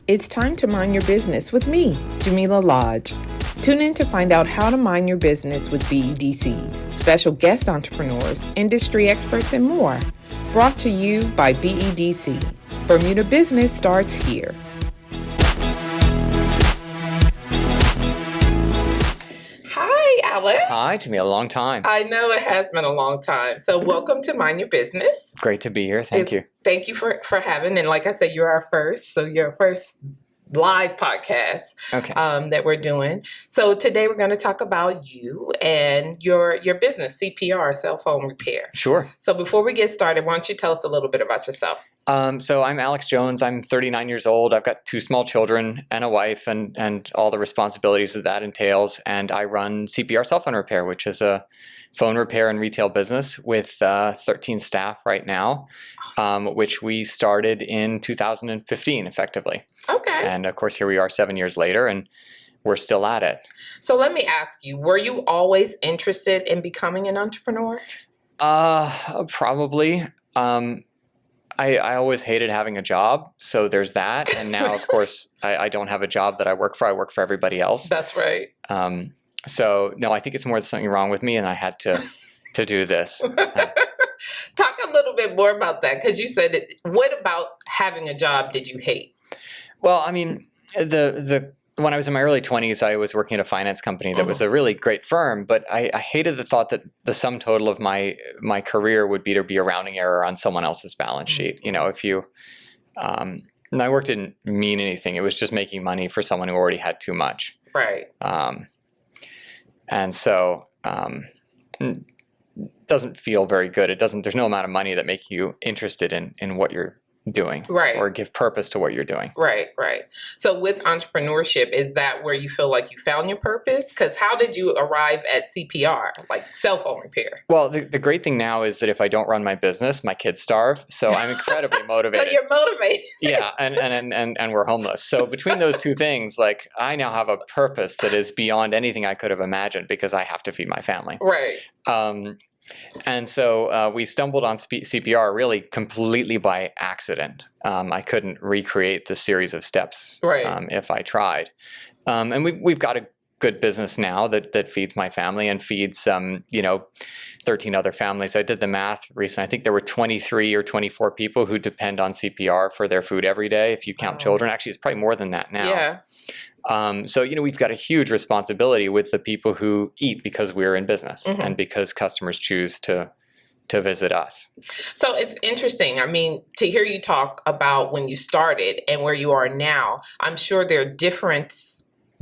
It's time to mind your business with me, Jamillah Lodge. Tune in to find out how to mind your business with BEDC, special guest entrepreneurs, industry experts, and more. Brought to you by BEDC. Bermuda Business starts here. Hi, Alex. Hi, Jamillah. A long time. I know it has been a long time. So welcome to Mind Your Business. Great to be here. Thank you. Thank you for having. And like I said, you're our first. So you're our first live podcast that we're doing. So today we're going to talk about you and your business, CPR Cell Phone Repair. Sure. So before we get started, why don't you tell us a little bit about yourself? So I'm Alex Jones. I'm 39 years old. I've got 2 small children and a wife and all the responsibilities that entails. And I run CPR Cell Phone Repair, which is a phone repair and retail business with 13 staff right now, which we started in 2015, effectively. Okay. And of course, here we are 7 years later, and we're still at it. So let me ask you, were you always interested in becoming an entrepreneur? Probably. I always hated having a job, so there's that. And now, of course, I don't have a job that I work for. I work for everybody else. That's right. So, no, I think it's more there's something wrong with me, and I had to do this. Talk a little bit more about that, because you said it. What about having a job did you hate? Well, I mean, when I was in my early 20s, I was working at a finance company that was a really great firm, but I hated the thought that the sum total of my career would be to be a rounding error on someone else's balance sheet. You know, if you, my work didn't mean anything. It was just making money for someone who already had too much. Right. And so it doesn't feel very good. There's no amount of money that make you interested in what you're doing, right, or give purpose to what you're doing. Right. So with entrepreneurship, is that where you feel like you found your purpose? Because how did you arrive at CPR, like cell phone repair? Well, the great thing now is that if I don't run my business, my kids starve. So I'm incredibly motivated. So you're motivated. Yeah, and we're homeless. So between those two things, like, I now have a purpose that is beyond anything I could have imagined, because I have to feed my family. Right. And so we stumbled on CPR really completely by accident. I couldn't recreate the series of steps if I tried. And we've got a good business now that feeds my family and feeds 13 other families. I did the math recently. I think there were 23 or 24 people who depend on CPR for their food every day, if you count children. Actually, it's probably more than that now. Yeah. So, we've got a huge responsibility with the people who eat, because we're in business and because customers choose to visit us. So it's interesting. I mean, to hear you talk about when you started and where you are now, I'm sure there are different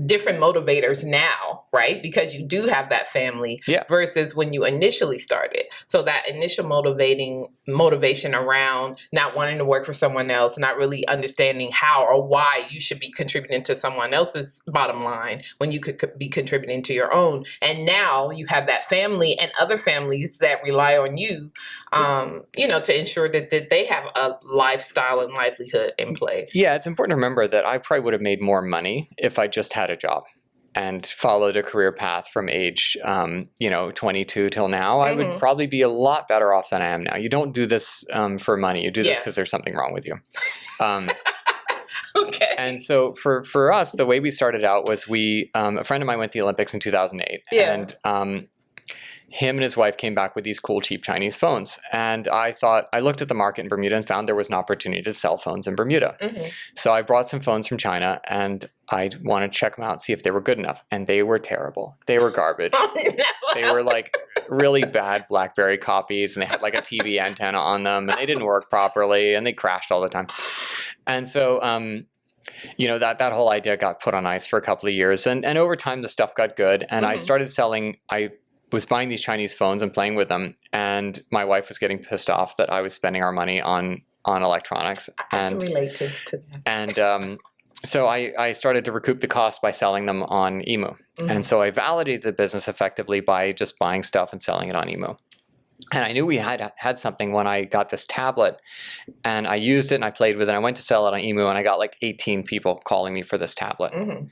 motivators now, right? Because you do have that family versus when you initially started. So that initial motivation around not wanting to work for someone else, not really understanding how or why you should be contributing to someone else's bottom line when you could be contributing to your own. And now you have that family and other families that rely on you, to ensure that they have a lifestyle and livelihood in place. Yeah, it's important to remember that I probably would have made more money if I just had a job and followed a career path from age, 22 till now. I would probably be a lot better off than I am now. You don't do this for money. You do this because there's something wrong with you. Okay. And so for us, the way we started out was a friend of mine went to the Olympics in 2008. Yeah. And him and his wife came back with these cool, cheap Chinese phones. And I looked at the market in Bermuda and found there was an opportunity to sell phones in Bermuda. So I brought some phones from China, and I wanted to check them out, see if they were good enough. And they were terrible. They were garbage. Oh, no. They were like really bad BlackBerry copies, and they had like a TV antenna on them, and they didn't work properly, and they crashed all the time. And so, that whole idea got put on ice for a couple of years. And over time, the stuff got good. And I started selling, I was buying these Chinese phones and playing with them. And my wife was getting pissed off that I was spending our money on electronics. I can relate to that. And so I started to recoup the cost by selling them on Emu. And so I validated the business effectively by just buying stuff and selling it on Emu. And I knew we had something when I got this tablet, and I used it and I played with it. I went to sell it on Emu, and I got like 18 people calling me for this tablet. Mm-hmm.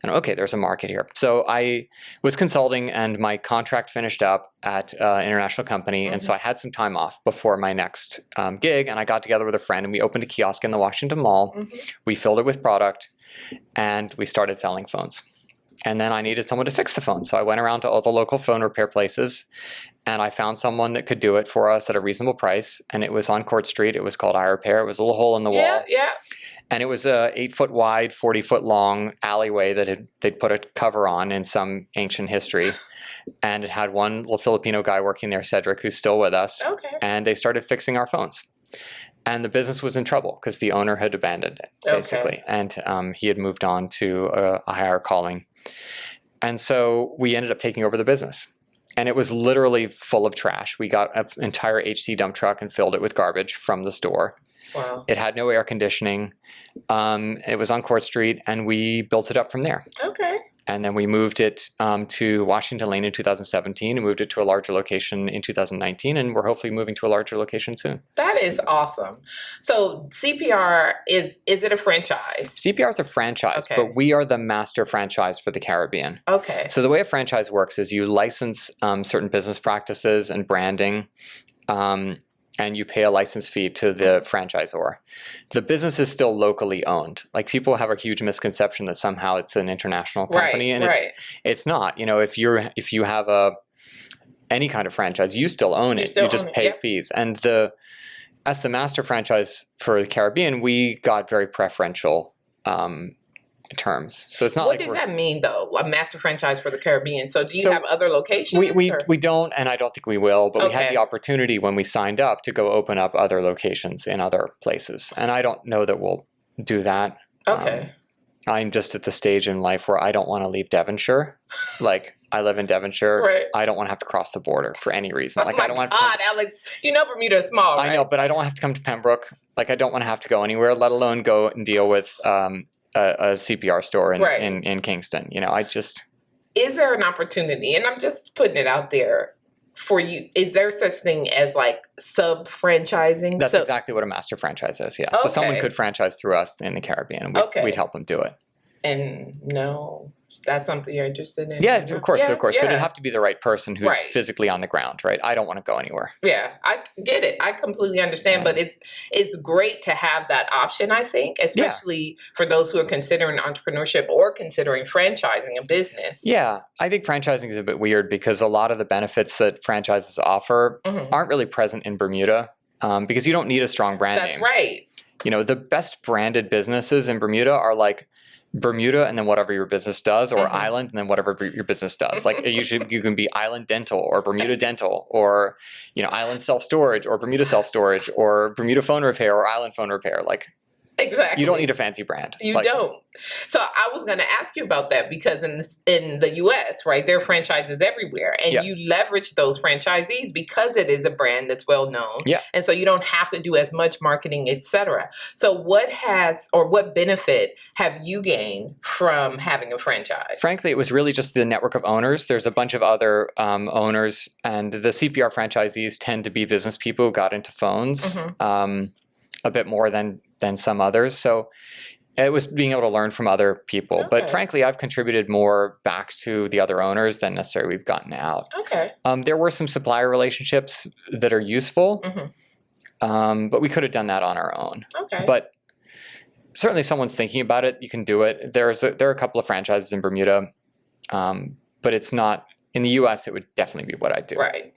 And okay, there's a market here. So I was consulting, and my contract finished up at an international company. Mm-hmm. And so I had some time off before my next gig, and I got together with a friend, and we opened a kiosk in the Washington Mall. Mm-hmm. We filled it with product, and we started selling phones. And then I needed someone to fix the phone. So I went around to all the local phone repair places, and I found someone that could do it for us at a reasonable price. And it was on Court Street. It was called iRepair. It was a little hole in the wall. Yeah. And it was a 8-foot wide, 40-foot long alleyway that they'd put a cover on in some ancient history. And it had one little Filipino guy working there, Cedric, who's still with us. Okay. And they started fixing our phones. And the business was in trouble because the owner had abandoned it, basically. Okay. And he had moved on to a higher calling. And so we ended up taking over the business. And it was literally full of trash. We got an entire HC dump truck and filled it with garbage from the store. Wow. It had no air conditioning. It was on Court Street, and we built it up from there. Okay. And then we moved it to Washington Lane in 2017 and moved it to a larger location in 2019. And we're hopefully moving to a larger location soon. That is awesome. So CPR, is it a franchise? CPR is a franchise, okay. But we are the master franchise for the Caribbean. Okay. So the way a franchise works is you license certain business practices and branding, and you pay a license fee to the franchisor. The business is still locally owned. Like, people have a huge misconception that somehow it's an international company, and it's not. You know, if you have any kind of franchise, you still own it. You just pay fees. And as the master franchise for the Caribbean, we got very preferential terms. So it's not what does that mean, though? A master franchise for the Caribbean. So do you have other locations? We don't, and I don't think we will, but we had the opportunity when we signed up to go open up other locations in other places. And I don't know that we'll do that. Okay. I'm just at the stage in life where I don't want to leave Devonshire. Like, I live in Devonshire. Right. I don't want to have to cross the border for any reason. Like, I don't want to Alex, you know Bermuda is small, right? I know, but I don't want to have to come to Pembroke. Like, I don't want to have to go anywhere, let alone go and deal with a CPR store in Kingston. You know, Is there an opportunity, and I'm just putting it out there for you, is there such thing as like sub-franchising? That's exactly what a master franchise is, yeah. Okay. So someone could franchise through us in the Caribbean, and we'd help them do it. And no, that's something you're interested in? Yeah, of course. But it'd have to be the right person who's physically on the ground, right? I don't want to go anywhere. Yeah, I get it. I completely understand. Yeah. But it's great to have that option, I think, especially for those who are considering entrepreneurship or considering franchising a business. Yeah, I think franchising is a bit weird because a lot of the benefits that franchises offer aren't really present in Bermuda because you don't need a strong brand name. That's right. You know, the best branded businesses in Bermuda are like Bermuda and then whatever your business does, or Island and then whatever your business does. Like, usually you can be Island Dental or Bermuda Dental, or, you know, Island Self Storage or Bermuda Self Storage or Bermuda Phone Repair or Island Phone Repair. Like, exactly. You don't need a fancy brand. You don't. So I was going to ask you about that because in the U.S., right, there are franchises everywhere. And you leverage those franchisees because it is a brand that's well known. Yeah. And so you don't have to do as much marketing, et cetera. So what benefit have you gained from having a franchise? Frankly, it was really just the network of owners. There's a bunch of other owners, and the CPR franchisees tend to be business people who got into phones a bit more than some others. So it was being able to learn from other people. Okay. But frankly, I've contributed more back to the other owners than necessarily we've gotten out. Okay. There were some supplier relationships that are useful, but we could have done that on our own. Okay. But certainly if someone's thinking about it, you can do it. There are a couple of franchises in Bermuda, but it's not. In the U.S., it would definitely be what I do. Right.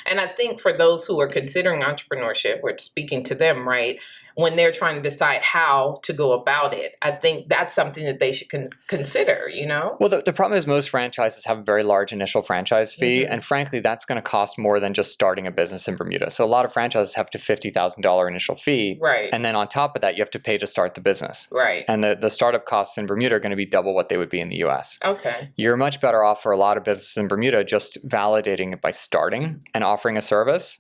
And I think for those who are considering entrepreneurship, we're speaking to them, right? When they're trying to decide how to go about it, I think that's something that they should consider, you know? Well, the problem is most franchises have a very large initial franchise fee. And frankly, that's going to cost more than just starting a business in Bermuda. So a lot of franchises have to $50,000 initial fee. Right. And then on top of that, you have to pay to start the business. Right. And the startup costs in Bermuda are going to be double what they would be in the U.S. Okay. You're much better off for a lot of businesses in Bermuda just validating it by starting and offering a service.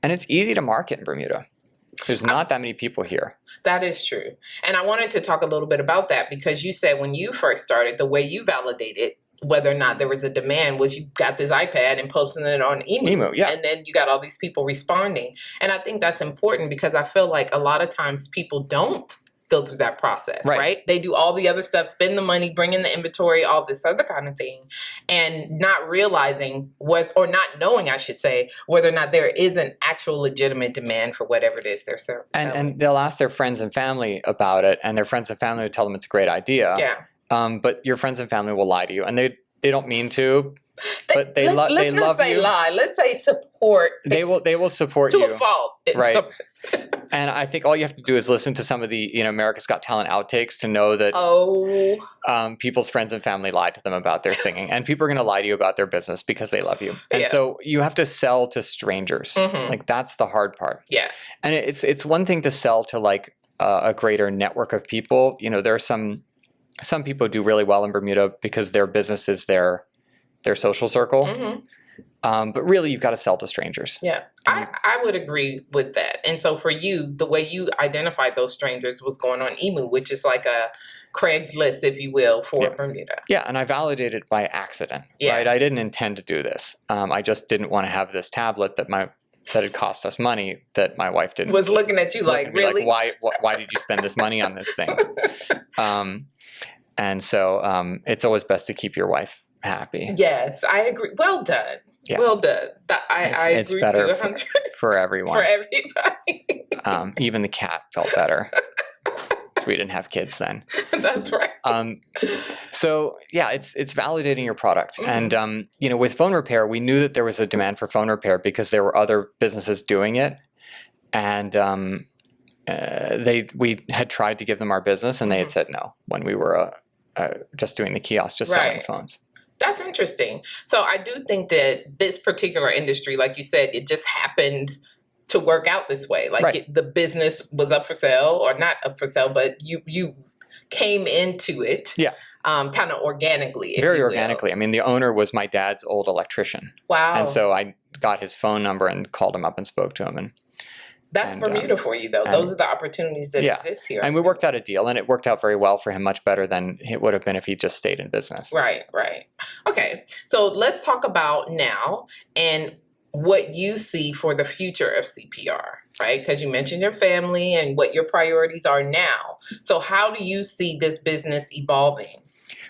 And it's easy to market in Bermuda. There's not that many people here. That is true. And I wanted to talk a little bit about that because you said when you first started, the way you validated whether or not there was a demand was you got this iPad and posting it on Emu. Yeah. And then you got all these people responding. And I think that's important because I feel like a lot of times people don't go through that process, right? They do all the other stuff, spend the money, bring in the inventory, all this other kind of thing, and not realizing or not knowing, I should say, whether or not there is an actual legitimate demand for whatever it is they're selling. And they'll ask their friends and family about it, and their friends and family will tell them it's a great idea. Yeah. But your friends and family will lie to you, and they don't mean to. But they love you. Let's not say lie. Let's say support. They will support you to a fault, right? And I think all you have to do is listen to some of the America's Got Talent outtakes to know that people's friends and family lied to them about their singing, and people are going to lie to you about their business because they love you. And so you have to sell to strangers. Like that's the hard part. Yeah. And it's one thing to sell to like a greater network of people. There are some people who do really well in Bermuda because their business is their social circle. But really, you've got to sell to strangers. Yeah, I would agree with that. And so for you, the way you identified those strangers was going on Emu, which is like a Craigslist, if you will, for Bermuda. Yeah, and I validated by accident, right? I didn't intend to do this. I just didn't want to have this tablet that had cost us money that my wife didn't. Was looking at you like, really? Like, why did you spend this money on this thing? And so it's always best to keep your wife happy. Yes, I agree. Well done. Yeah. Well done. I it's agree better with you 100%. For everyone. For everybody. Even the cat felt better. So we didn't have kids then. That's right. So yeah, it's validating your product. And with phone repair, we knew that there was a demand for phone repair because there were other businesses doing it. And we had tried to give them our business and they had said no when we were just doing the kiosk, just selling phones. That's interesting. So I do think that this particular industry, like you said, it just happened to work out this way. Like the business was up for sale, or not up for sale, but you came into it kind of organically. Very organically. I mean, the owner was my dad's old electrician. Wow. And so I got his phone number and called him up and spoke to him. And that's Bermuda for you, though. Those are the opportunities that exist here. And we worked out a deal, and it worked out very well for him, much better than it would have been if he just stayed in business. Right. Okay, so let's talk about now and what you see for the future of CPR, right? Because you mentioned your family and what your priorities are now. So how do you see this business evolving?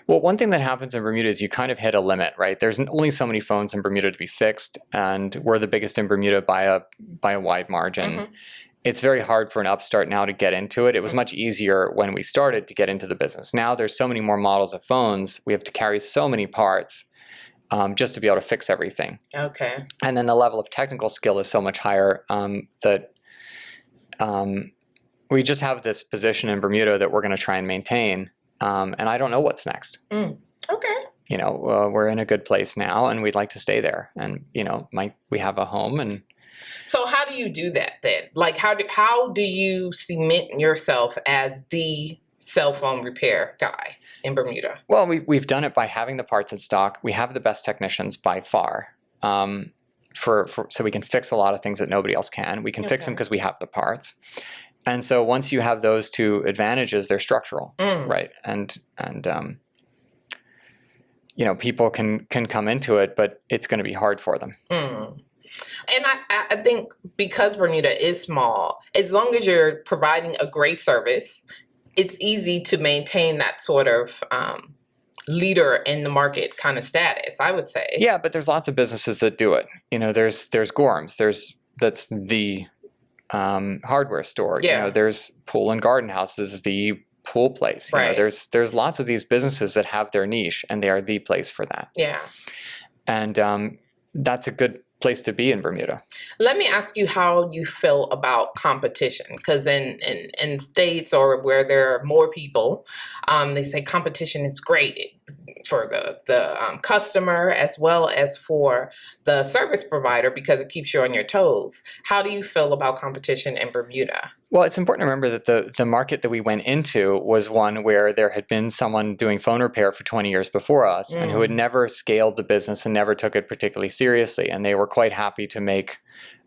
Well, one thing that happens in Bermuda is you kind of hit a limit, right? There's only so many phones in Bermuda to be fixed, and we're the biggest in Bermuda by a wide margin. It's very hard for an upstart now to get into it. It was much easier when we started to get into the business. Now there's so many more models of phones. We have to carry so many parts just to be able to fix everything. Okay. And then the level of technical skill is so much higher that we just have this position in Bermuda that we're going to try and maintain. And I don't know what's next. Okay. We're in a good place now, and we'd like to stay there. And we have a home. And so, how do you do that then? Like, how do you cement yourself as the cell phone repair guy in Bermuda? Well, we've done it by having the parts in stock. We have the best technicians by far. So we can fix a lot of things that nobody else can. We can fix them because we have the parts. And so once you have those two advantages, they're structural, right? And people can come into it, but it's going to be hard for them. And I think because Bermuda is small, as long as you're providing a great service, it's easy to maintain that sort of leader in the market kind of status, I would say. Yeah, but there's lots of businesses that do it. There's Gorham's. That's the hardware store. There's Pool and Garden House. This is the pool place. There's lots of these businesses that have their niche, and they are the place for that. Yeah. And that's a good place to be in Bermuda. Let me ask you how you feel about competition, because in states or where there are more people, they say competition is great for the customer as well as for the service provider because it keeps you on your toes. How do you feel about competition in Bermuda? Well, it's important to remember that the market that we went into was one where there had been someone doing phone repair for 20 years before us and who had never scaled the business and never took it particularly seriously. And they were quite happy to make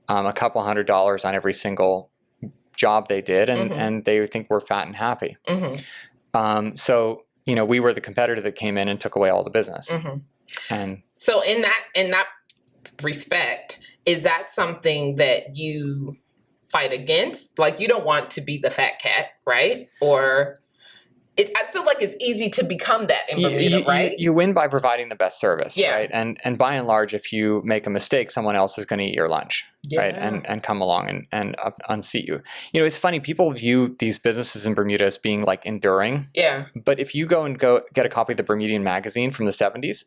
a couple $100s on every single job they did. And they think we're fat and happy. So we were the competitor that came in and took away all the business. And so in that respect, is that something that you fight against? Like, you don't want to be the fat cat, right? Or I feel like it's easy to become that in Bermuda, right? You win by providing the best service, right? And by and large, if you make a mistake, someone else is going to eat your lunch, right? And come along and unseat you. It's funny. People view these businesses in Bermuda as being like enduring. Yeah. But if you go get a copy of the Bermudian magazine from the 70s,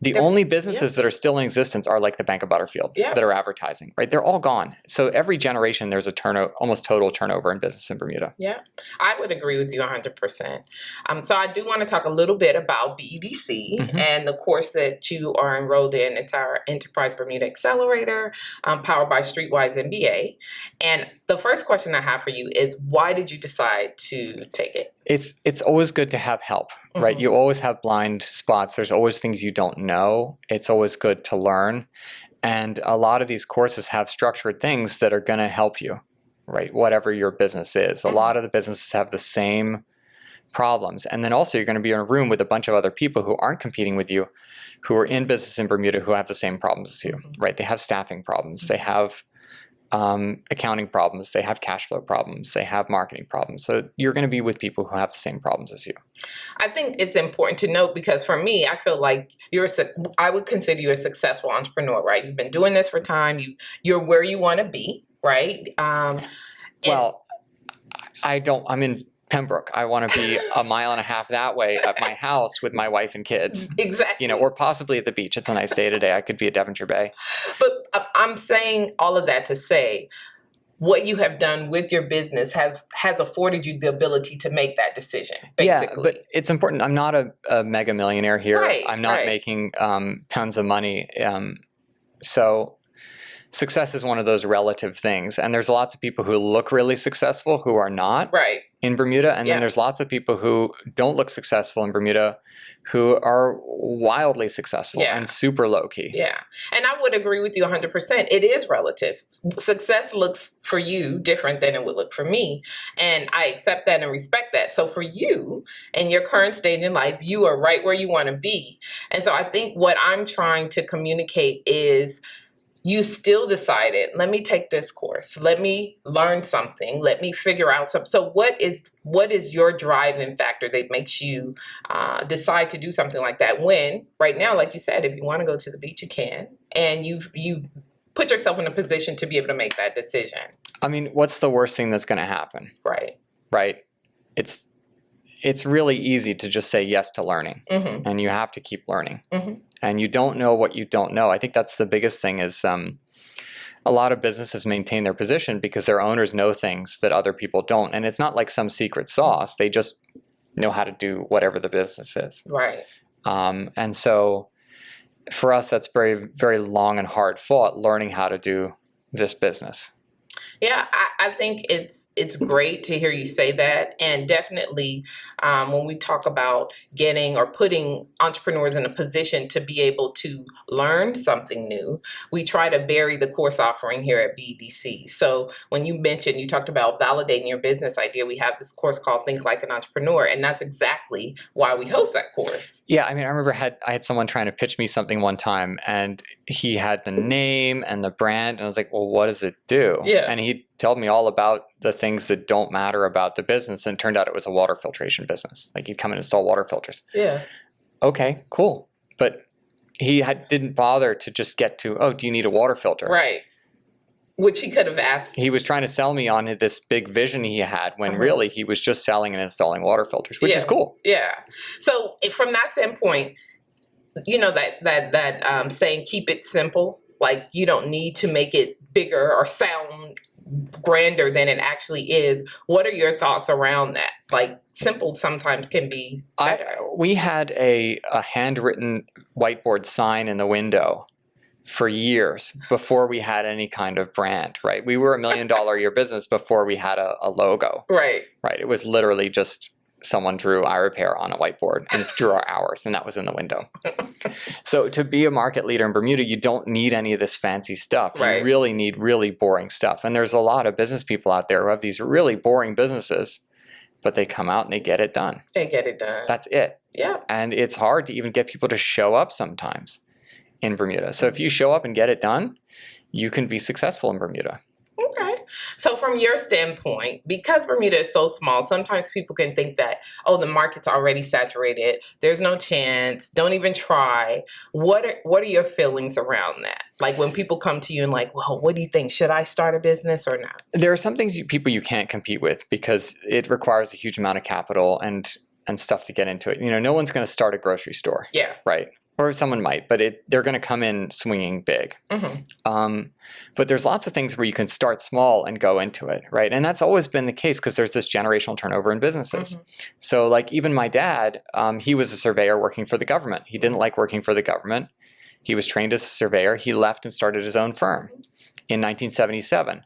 the only businesses that are still in existence are like the Bank of Butterfield that are advertising, right? They're all gone. So every generation, there's a almost total turnover in business in Bermuda. Yeah, I would agree with you 100%. So I do want to talk a little bit about BEDC and the course that you are enrolled in. It's our Enterprise Bermuda Accelerator, powered by Streetwise MBA. And the first question I have for you is, why did you decide to take it? It's always good to have help, right? You always have blind spots. There's always things you don't know. It's always good to learn. And a lot of these courses have structured things that are going to help you, right? Whatever your business is. A lot of the businesses have the same problems. And then also you're going to be in a room with a bunch of other people who aren't competing with you, who are in business in Bermuda, who have the same problems as you, right? They have staffing problems. They have accounting problems, they have cash flow problems, they have marketing problems. So you're going to be with people who have the same problems as you. I think it's important to note, because for me, I feel like I would consider you a successful entrepreneur, right? You've been doing this for time. You're where you want to be, right? Well, I'm in Pembroke. I want to be a mile and a half that way at my house with my wife and kids. Exactly. Or possibly at the beach. It's a nice day today. I could be at Devonshire Bay. But I'm saying all of that to say, what you have done with your business has afforded you the ability to make that decision, basically. Yeah, but it's important. I'm not a mega millionaire here. Right, I'm not making tons of money. So success is one of those relative things. And there's lots of people who look really successful who are not in Bermuda. And then there's lots of people who don't look successful in Bermuda who are wildly successful and super low key. Yeah. And I would agree with you 100%. It is relative. Success looks for you different than it would look for me. And I accept that and respect that. So for you and your current stage in life, you are right where you want to be. And so I think what I'm trying to communicate is, you still decided, let me take this course. Let me learn something. Let me figure out something. So what is your driving factor that makes you decide to do something like that? When right now, like you said, if you want to go to the beach, you can, and you put yourself in a position to be able to make that decision. I mean, what's the worst thing that's going to happen? Right. It's really easy to just say yes to learning, and you have to keep learning. And you don't know what you don't know. I think that's the biggest thing is a lot of businesses maintain their position because their owners know things that other people don't. And it's not like some secret sauce. They just know how to do whatever the business is. Right. And so for us, that's very, very long and hard fought, learning how to do this business. Yeah, I think it's great to hear you say that. And definitely when we talk about getting or putting entrepreneurs in a position to be able to learn something new, we try to vary the course offering here at BEDC. So when you talked about validating your business idea, we have this course called Think Like an Entrepreneur. And that's exactly why we host that course. Yeah, I mean, I remember I had someone trying to pitch me something one time, and he had the name and the brand. And I was like, well, what does it do? Yeah. And he told me all about the things that don't matter about the business, and it turned out it was a water filtration business. Like, he'd come and install water filters. Yeah. Okay, cool. But he didn't bother to just get to, oh, do you need a water filter? Right. Which he could have asked. He was trying to sell me on this big vision he had when really he was just selling and installing water filters, which is cool. Yeah. So from that standpoint, that saying, keep it simple, like you don't need to make it bigger or sound grander than it actually is. What are your thoughts around that? Like, simple sometimes can be better. We had a handwritten whiteboard sign in the window for years before we had any kind of brand, right? We were $1 million a year business before we had a logo. Right. It was literally just someone drew I repair on a whiteboard and drew our hours, and that was in the window. So to be a market leader in Bermuda, you don't need any of this fancy stuff. You really need really boring stuff. And there's a lot of business people out there who have these really boring businesses but they come out and they get it done. They get it done. That's it. Yeah. And it's hard to even get people to show up sometimes in Bermuda. So if you show up and get it done, you can be successful in Bermuda. Okay. So from your standpoint, because Bermuda is so small, sometimes people can think that, oh, the market's already saturated. There's no chance. Don't even try. What are your feelings around that? Like when people come to you and like, well, what do you think? Should I start a business or not? There are some things people you can't compete with because it requires a huge amount of capital and stuff to get into it. No one's going to start a grocery store. Yeah. Right. Or someone might, but they're going to come in swinging big. Mm-hmm. But there's lots of things where you can start small and go into it, right? And that's always been the case because there's this generational turnover in businesses. Mm-hmm. So like even my dad, he was a surveyor working for the government. He didn't like working for the government. He was trained as a surveyor. He left and started his own firm in 1977.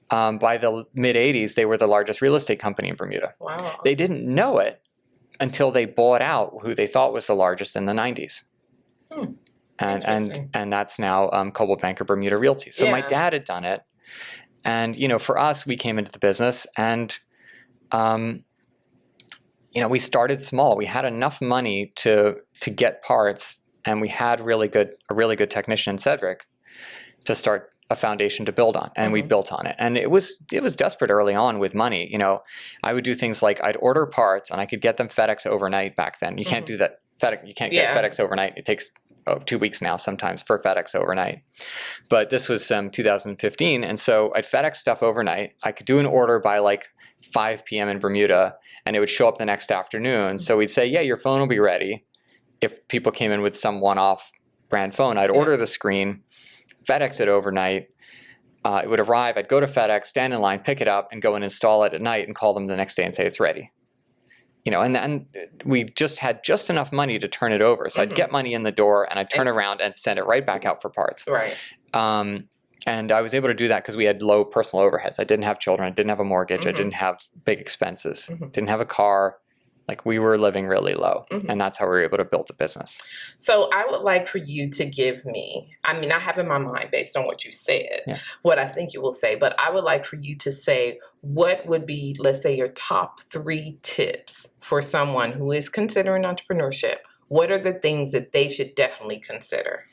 By the mid-'80s, they were the largest real estate company in Bermuda. Wow. They didn't know it until they bought out who they thought was the largest in the 90s. And that's now Coldwell Banker Bermuda Realty. So my dad had done it. And, for us, we came into the business and, we started small. We had enough money to get parts, and we had a really good technician, Cedric, to start a foundation to build on. And we built on it. And it was desperate early on with money. I would do things like I'd order parts and I could get them FedEx overnight back then. You can't do that. You can't get FedEx overnight. It takes 2 weeks now sometimes for FedEx overnight. But this was 2015. And so I'd FedEx stuff overnight. I could do an order by like 5 p.m. in Bermuda and it would show up the next afternoon. So we'd say, yeah, your phone will be ready. If people came in with some one-off brand phone, I'd order the screen, FedEx it overnight. It would arrive. I'd go to FedEx, stand in line, pick it up, and go and install it at night and call them the next day and say it's ready. And then we just had just enough money to turn it over. So I'd get money in the door and I'd turn around and send it right back out for parts. Right. And I was able to do that because we had low personal overheads. I didn't have children. I didn't have a mortgage. I didn't have big expenses. Didn't have a car. Like we were living really low. And that's how we were able to build a business. So I would like for you to give me, I have in my mind based on what you said, what I think you will say, but I would like for you to say what would be, let's say, your top 3 tips for someone who is considering entrepreneurship. What are the things that they should definitely consider?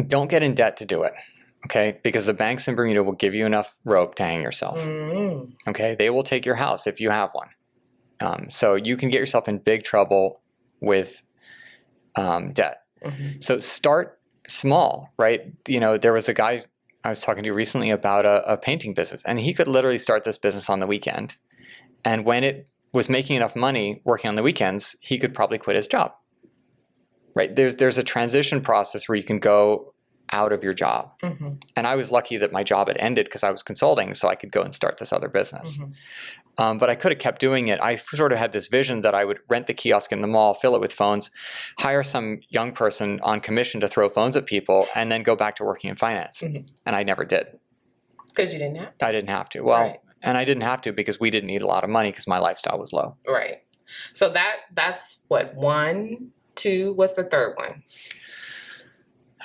Don't get in debt to do it. Okay, because the banks in Bermuda will give you enough rope to hang yourself. Okay, they will take your house if you have one. So you can get yourself in big trouble with debt. So start small, right? There was a guy I was talking to recently about a painting business, and he could literally start this business on the weekend. And when it was making enough money working on the weekends, he could probably quit his job, right? There's a transition process where you can go out of your job. And I was lucky that my job had ended because I was consulting, so I could go and start this other business. But I could have kept doing it. I sort of had this vision that I would rent the kiosk in the mall, fill it with phones, hire some young person on commission to throw phones at people, and then go back to working in finance. And I never did. Because you didn't have to? I didn't have to. Well, and I didn't have to because we didn't need a lot of money because my lifestyle was low. Right. So that's what, 1, 2, what's the third one?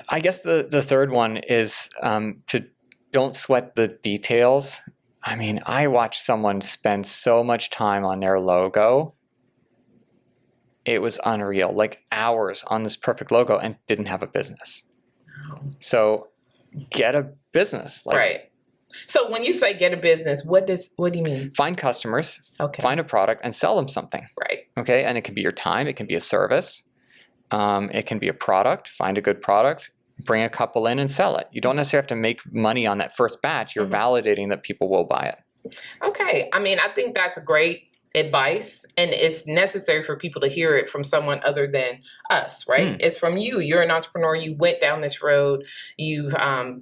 I guess the third one is to don't sweat the details. I watched someone spend so much time on their logo. It was unreal, like hours on this perfect logo and didn't have a business. So get a business. Right. So when you say get a business, what do you mean? Find customers, find a product and sell them something. Right. Okay. And it can be your time. It can be a service. It can be a product. Find a good product. Bring a couple in and sell it. You don't necessarily have to make money on that first batch. You're validating that people will buy it. Okay. I think that's great advice, and it's necessary for people to hear it from someone other than us, right? It's from you. You're an entrepreneur. You went down this road. You've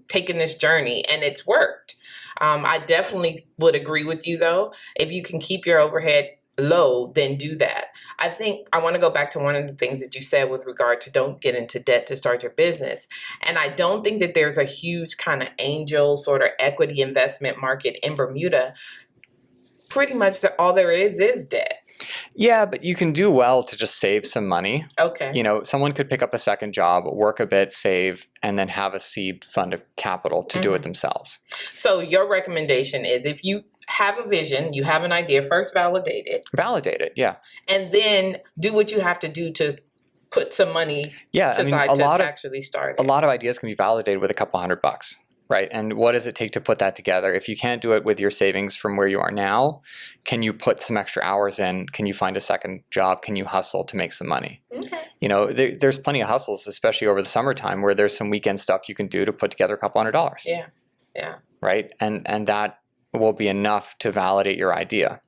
taken this journey, and it's worked. I definitely would agree with you, though. If you can keep your overhead low, then do that. I think I want to go back to one of the things that you said with regard to don't get into debt to start your business. And I don't think that there's a huge kind of angel sort of equity investment market in Bermuda. Pretty much all there is debt. Yeah, but you can do well to just save some money. Okay. Someone could pick up a second job, work a bit, save, and then have a seed fund of capital to do it themselves. So your recommendation is have a vision, you have an idea, first validate it. Validate it, yeah. And then do what you have to do to put some money to actually start it. A lot of ideas can be validated with a couple $100, right? And what does it take to put that together? If you can't do it with your savings from where you are now, can you put some extra hours in? Can you find a second job? Can you hustle to make some money? Okay. You know, there's plenty of hustles, especially over the summertime, where there's some weekend stuff you can do to put together a couple $100. Yeah, yeah. Right? And that will be enough to validate your idea.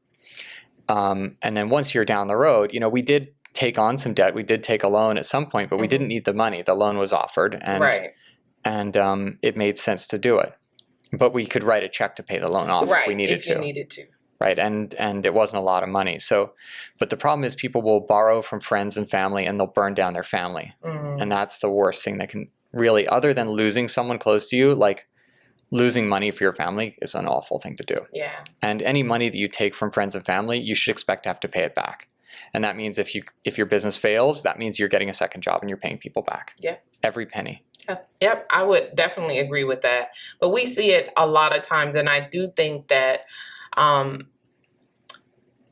And then once you're down the road, you know, we did take on some debt. We did take a loan at some point, but we didn't need the money. The loan was offered, and it made sense to do it. But we could write a check to pay the loan off if we needed to. Right, and it wasn't a lot of money. So, but the problem is people will borrow from friends and family, and they'll burn down their family, and that's the worst thing that can really, other than losing someone close to you, like losing money for your family is an awful thing to do. Yeah. And any money that you take from friends and family, you should expect to have to pay it back. And that means if your business fails, that means you're getting a second job and you're paying people back. Yeah. Every penny. Yep, I would definitely agree with that. But we see it a lot of times, and I do think that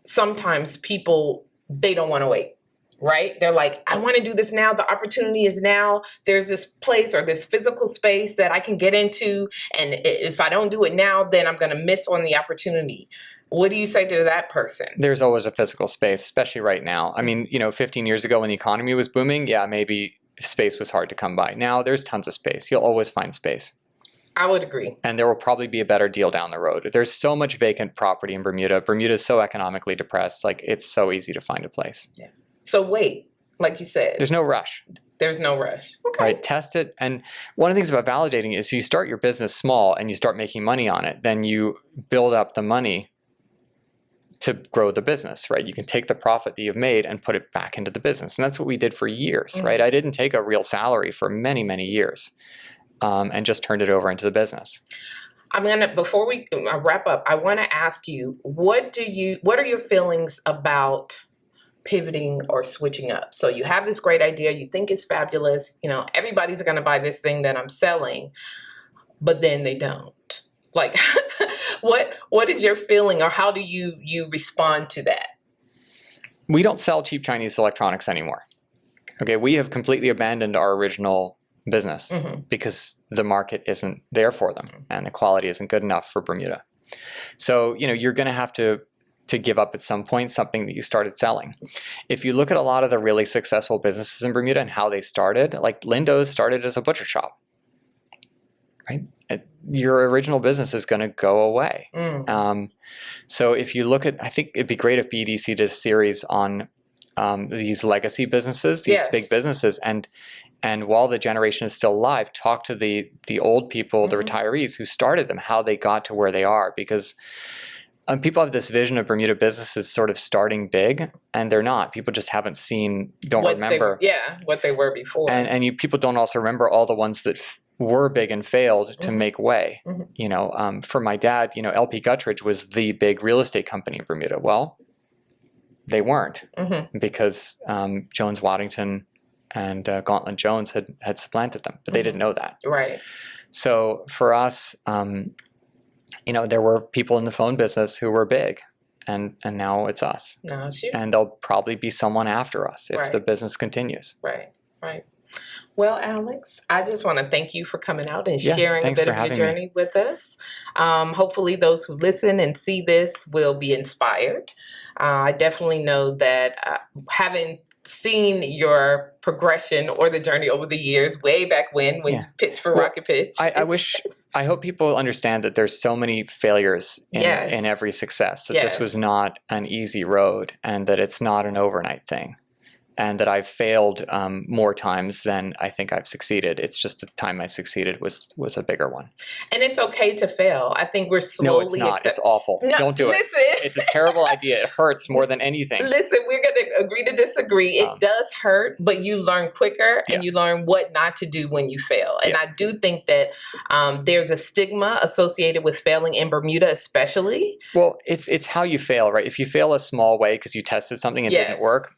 sometimes people, they don't want to wait. Right? They're like, I want to do this now. The opportunity is now. There's this place or this physical space that I can get into. And if I don't do it now, then I'm going to miss on the opportunity. What do you say to that person? There's always a physical space, especially right now. I mean, 15 years ago when the economy was booming, yeah, maybe space was hard to come by. Now there's tons of space. You'll always find space. I would agree. And there will probably be a better deal down the road. There's so much vacant property in Bermuda. Bermuda is so economically depressed. Like, it's so easy to find a place. Yeah. So wait, like you said. There's no rush. There's no rush. Okay. Right? Test it. And one of the things about validating is you start your business small and you start making money on it. Then you build up the money to grow the business, right? You can take the profit that you've made and put it back into the business. And that's what we did for years, right? I didn't take a real salary for many, many years and just turned it over into the business. Before we wrap up, I want to ask you, what are your feelings about pivoting or switching up? So you have this great idea, you think it's fabulous, everybody's going to buy this thing that I'm selling, but then they don't. Like, what is your feeling, or how do you respond to that? We don't sell cheap Chinese electronics anymore. Okay, we have completely abandoned our original business because the market isn't there for them and the quality isn't good enough for Bermuda. So, you're going to have to give up at some point something that you started selling. If you look at a lot of the really successful businesses in Bermuda and how they started, like Lindo's started as a butcher shop, right? Your original business is going to go away. So if you look at, I think it'd be great if BDC did a series on these legacy businesses, these big businesses, and while the generation is still alive, talk to the old people, the retirees who started them, how they got to where they are, because people have this vision of Bermuda businesses sort of starting big, and they're not. People just haven't remember. What they were before. And people don't also remember all the ones that were big and failed to make way. For my dad, LP Guttridge was the big real estate company in Bermuda. Well, they weren't because Jones Waddington and Gauntlet Jones had supplanted them, but they didn't know that. Right. So for us, there were people in the phone business who were big, and now it's us. Now it's you. And there'll probably be someone after us if the business continues. Right. Well, Alex, I just want to thank you for coming out and sharing a bit of your journey with us. Hopefully those who listen and see this will be inspired. I definitely know that having seen your progression or the journey over the years, way back when you pitched for Rocket Pitch. I hope people understand that there's so many failures in every success, that this was not an easy road, and that it's not an overnight thing. And that I've failed more times than I think I've succeeded. It's just the time I succeeded was a bigger one. And it's okay to fail. I think we're slowly... No, it's not. It's awful. No, don't do it. It's a terrible idea. It hurts more than anything. Listen, we're going to agree to disagree. It does hurt, but you learn quicker and you learn what not to do when you fail. And I do think that there's a stigma associated with failing in Bermuda especially. Well, it's how you fail, right? If you fail a small way because you tested something and it didn't work,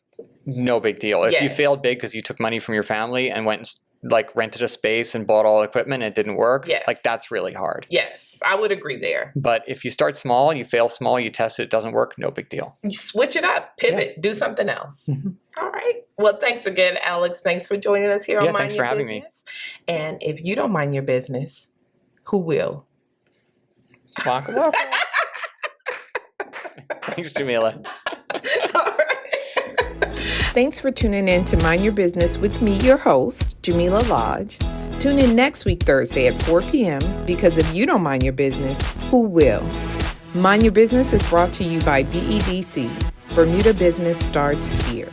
no big deal. If you failed big because you took money from your family and went and like rented a space and bought all equipment and it didn't work, Yes. like that's really hard. Yes, I would agree there. But if you start small, you fail small, you test it, it doesn't work, no big deal. You switch it up, pivot, do something else. All right. Well, thanks again, Alex. Thanks for joining us here on Mind Your Business. And if you don't mind your business, who will? Waka waka. Thanks, Jamillah. Thanks for tuning in to Mind Your Business with me, your host, Jamillah Lodge. Tune in next week, Thursday at 4 p.m. because if you don't mind your business, who will? Mind Your Business is brought to you by BEDC. Bermuda Business starts here.